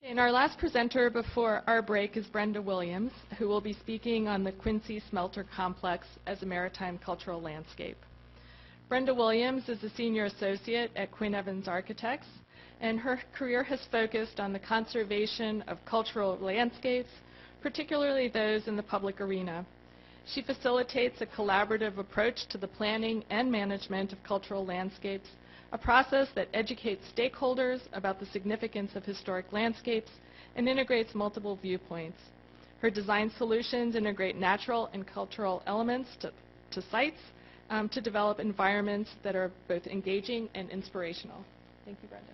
And our last presenter before our break is Brenda Williams, who will be speaking on the Quincy Smelter Complex as a maritime cultural landscape. Brenda Williams is a senior associate at Quinn Architects, and her career has focused on the conservation of cultural landscapes, particularly those in the public arena. She facilitates a collaborative approach to the planning and management of cultural landscapes, a process that educates stakeholders about the significance of historic landscapes and integrates multiple viewpoints. Her design solutions integrate natural and cultural elements to sites to develop environments that are both engaging and inspirational. Thank you, Brenda.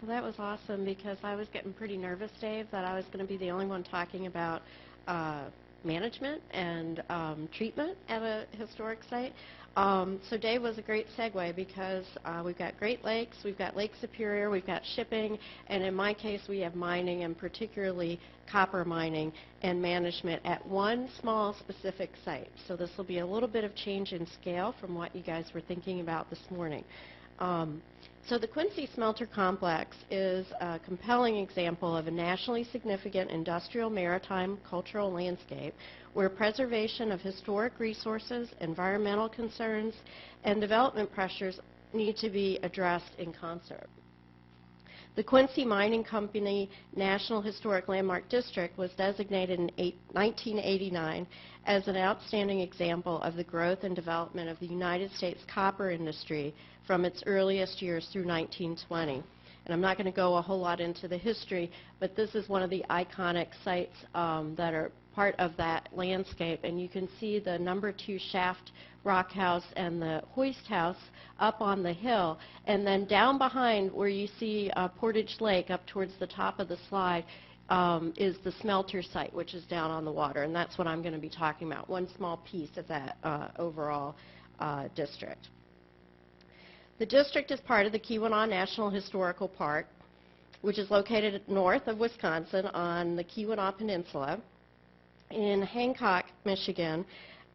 So that was awesome because I was getting pretty nervous, Dave, that I was going to be the only one talking about management and treatment at a historic site. So Dave was a great segue because we've got Great Lakes, we've got Lake Superior, we've got shipping, and in my case we have mining, and particularly copper mining and management at one small specific site. So this will be a little bit of change in scale from what you guys were thinking about this morning. So the Quincy Smelter Complex is a compelling example of a nationally significant industrial maritime cultural landscape where preservation of historic resources, environmental concerns, and development pressures need to be addressed in concert. The Quincy Mining Company National Historic Landmark District was designated in 1989 as an outstanding example of the growth and development of the United States copper industry from its earliest years through 1920. And I'm not going to go a whole lot into the history, but this is one of the iconic sites that are part of that landscape. And you can see the number 2 shaft rock house and the hoist house up on the hill. And then down behind where you see Portage Lake up towards the top of the slide is the smelter site, which is down on the water. And that's what I'm going to be talking about, one small piece of that overall district. The district is part of the Keweenaw National Historical Park, which is located north of Wisconsin on the Keweenaw Peninsula in Hancock, Michigan,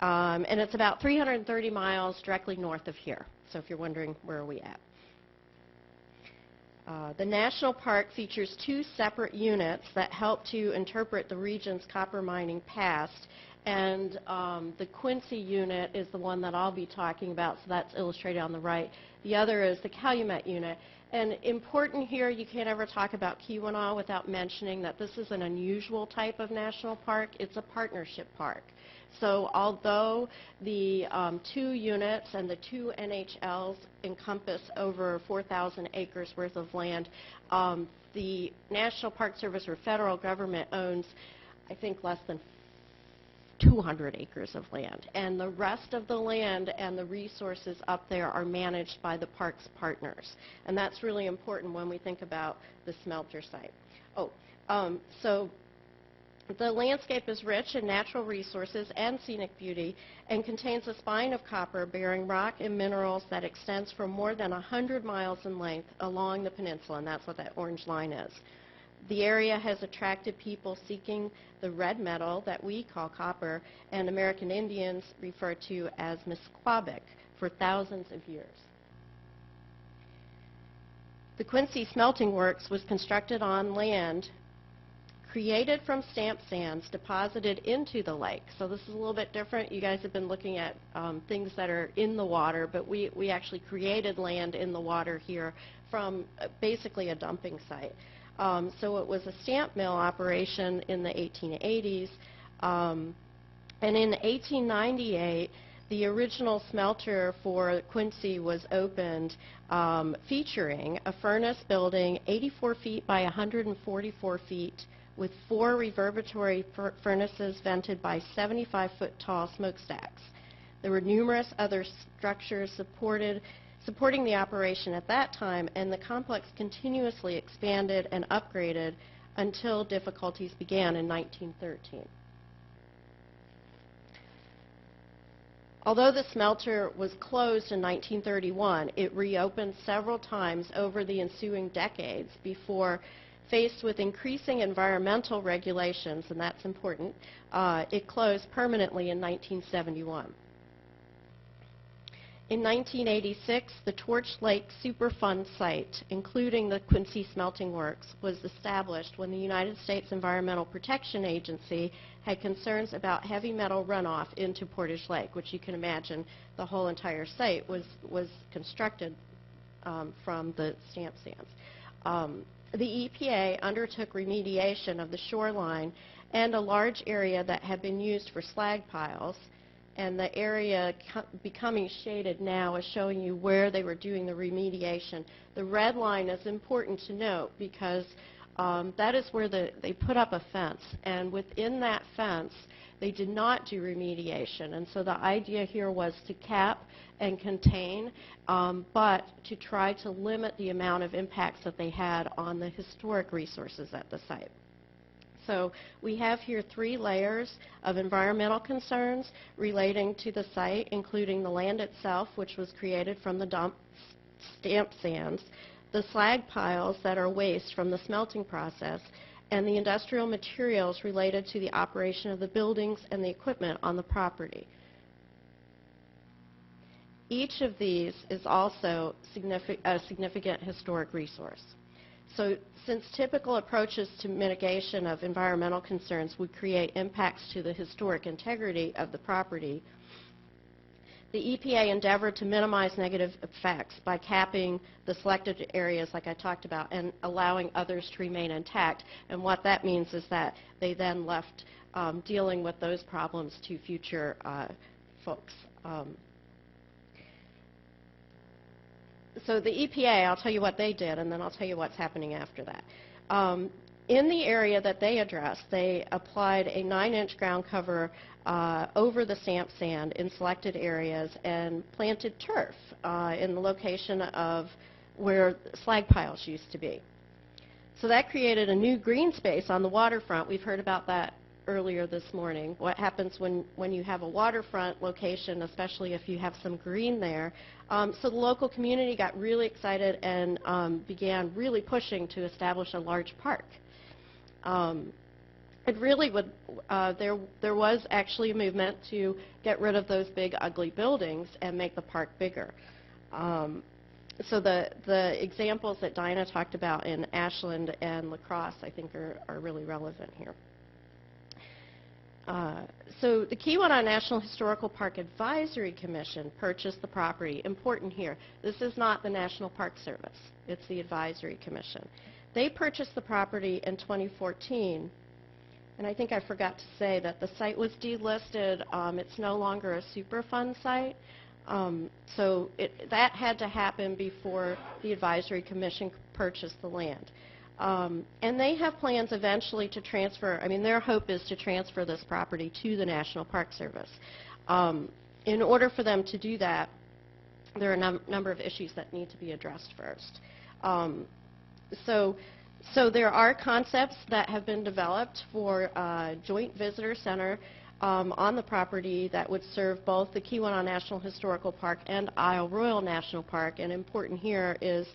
and it's about 330 miles directly north of here. So if you're wondering where are we at. The national park features 2 separate units that help to interpret the region's copper mining past, and the Quincy unit is the one that I'll be talking about, so that's illustrated on the right. The other is the Calumet unit. And important here, you can't ever talk about Keweenaw without mentioning that this is an unusual type of national park. It's a partnership park. So although the 2 units and the 2 NHLs encompass over 4,000 acres worth of land, the National Park Service or federal government owns, I think, less than 200 acres of land. And the rest of the land and the resources up there are managed by the park's partners. And that's really important when we think about the smelter site. So the landscape is rich in natural resources and scenic beauty and contains a spine of copper bearing rock and minerals that extends for more than 100 miles in length along the peninsula, and that's what that orange line is. The area has attracted people seeking the red metal that we call copper and American Indians refer to as Misquabic for thousands of years. The Quincy Smelting Works was constructed on land created from stamp sands deposited into the lake. So this is a little bit different. You guys have been looking at things that are in the water, but we actually created land in the water here from basically a dumping site. So it was a stamp mill operation in the 1880s, and in 1898 the original smelter for Quincy was opened, featuring a furnace building 84 feet by 144 feet with 4 reverberatory furnaces vented by 75-foot tall smokestacks. There were numerous other structures supporting the operation at that time, and the complex continuously expanded and upgraded until difficulties began in 1913. Although the smelter was closed in 1931, it reopened several times over the ensuing decades before, faced with increasing environmental regulations, and that's important, it closed permanently in 1971. In 1986, the Torch Lake Superfund site, including the Quincy Smelting Works, was established when the United States Environmental Protection Agency had concerns about heavy metal runoff into Portage Lake, which you can imagine the whole entire site was constructed from the stamp sands. The EPA undertook remediation of the shoreline and a large area that had been used for slag piles, and the area becoming shaded now is showing you where they were doing the remediation. The red line is important to note because that is where they put up a fence, and within that fence they did not do remediation, and so the idea here was to cap and contain, but to try to limit the amount of impacts that they had on the historic resources at the site. So we have here 3 layers of environmental concerns relating to the site, including the land itself, which was created from the dump stamp sands, the slag piles that are waste from the smelting process, and the industrial materials related to the operation of the buildings and the equipment on the property. Each of these is also a significant historic resource. So since typical approaches to mitigation of environmental concerns would create impacts to the historic integrity of the property, the EPA endeavored to minimize negative effects by capping the selected areas like I talked about and allowing others to remain intact. And what that means is that they then left dealing with those problems to future folks. So the EPA, I'll tell you what they did, and then I'll tell you what's happening after that. In the area that they addressed, they applied a 9-inch ground cover over the stamp sand in selected areas and planted turf in the location of where slag piles used to be. So that created a new green space on the waterfront. We've heard about that earlier this morning. What happens when you have a waterfront location, especially if you have some green there. So the local community got really excited and began really pushing to establish a large park. It really would, there was actually a movement to get rid of those big ugly buildings and make the park bigger. So the examples that Dinah talked about in Ashland and La Crosse I think are really relevant here. So the Keweenaw National Historical Park Advisory Commission purchased the property. Important here, this is not the National Park Service, it's the Advisory Commission. They purchased the property in 2014, and I think I forgot to say that the site was delisted. It's no longer a Superfund site, so that had to happen before the Advisory Commission purchased the land. And they have plans eventually to transfer, I mean, their hope is to transfer this property to the National Park Service. In order for them to do that, there are a number of issues that need to be addressed first. So there are concepts that have been developed for a joint visitor center on the property that would serve both the Keweenaw National Historical Park and Isle Royale National Park. And important here is,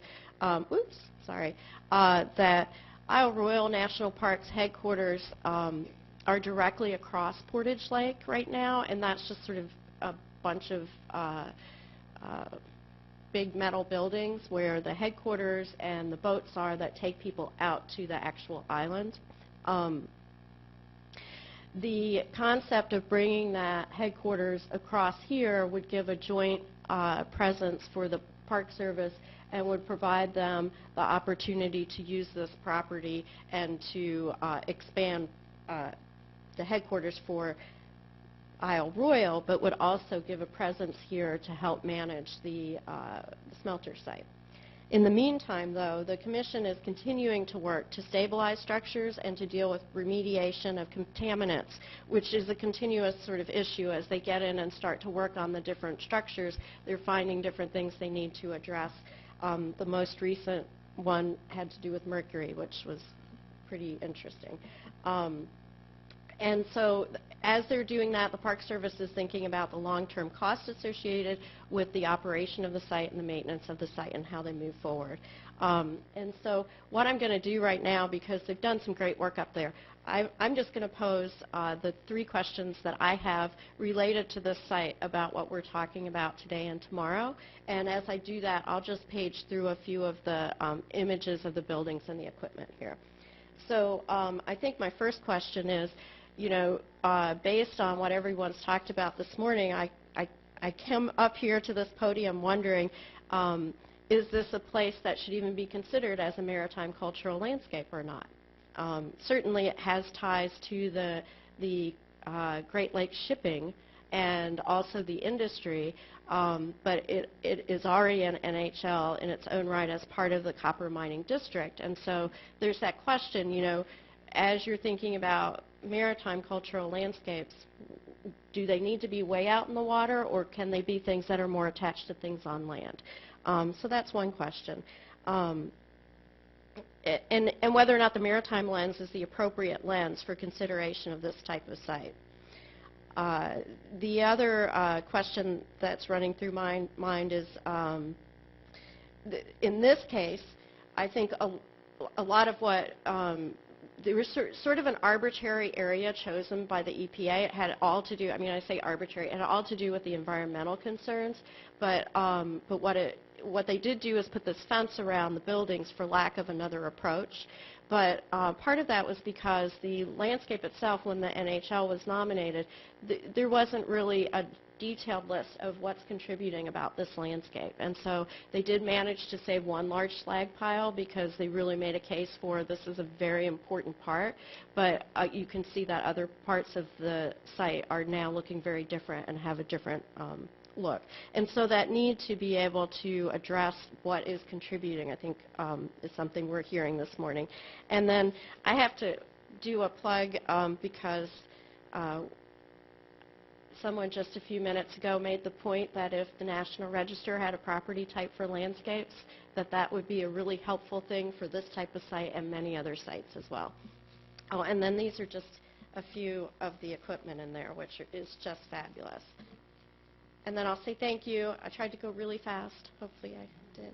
that Isle Royale National Park's headquarters are directly across Portage Lake right now, and that's just sort of a bunch of big metal buildings where the headquarters and the boats are that take people out to the actual island. The concept of bringing that headquarters across here would give a joint presence for the Park Service and would provide them the opportunity to use this property and to expand the headquarters for Isle Royale, but would also give a presence here to help manage the smelter site. In the meantime, though, the Commission is continuing to work to stabilize structures and to deal with remediation of contaminants, which is a continuous sort of issue. As they get in and start to work on the different structures, they're finding different things they need to address. The most recent one had to do with mercury, which was pretty interesting. And so as they're doing that, the Park Service is thinking about the long-term costs associated with the operation of the site and the maintenance of the site and how they move forward. And so what I'm going to do right now, because they've done some great work up there, I'm just going to pose the 3 questions that I have related to this site about what we're talking about today and tomorrow. And as I do that, I'll just page through a few of the images of the buildings and the equipment here. So I think my first question is, you know, based on what everyone's talked about this morning, I came up here to this podium wondering, is this a place that should even be considered as a maritime cultural landscape or not? Certainly it has ties to the Great Lakes shipping and also the industry, but it is already an NHL in its own right as part of the copper mining district. And so there's that question, you know, as you're thinking about maritime cultural landscapes, do they need to be way out in the water, or can they be things that are more attached to things on land? So that's one question. And whether or not the maritime lens is the appropriate lens for consideration of this type of site. The other question that's running through my mind is, in this case, I think a lot of what there was sort of an arbitrary area chosen by the EPA. It had all to do, I mean, I say arbitrary, it had all to do with the environmental concerns, but what they did do is put this fence around the buildings for lack of another approach. But part of that was because the landscape itself, when the NHL was nominated, there wasn't really a detailed list of what's contributing about this landscape. And so they did manage to save one large slag pile because they really made a case for this is a very important part. But you can see that other parts of the site are now looking very different and have a different look. And so that need to be able to address what is contributing, I think, is something we're hearing this morning. And then I have to do a plug because someone just a few minutes ago made the point that if the National Register had a property type for landscapes, that would be a really helpful thing for this type of site and many other sites as well. Oh, and then these are just a few of the equipment in there, which is just fabulous. And then I'll say thank you. I tried to go really fast. Hopefully I did.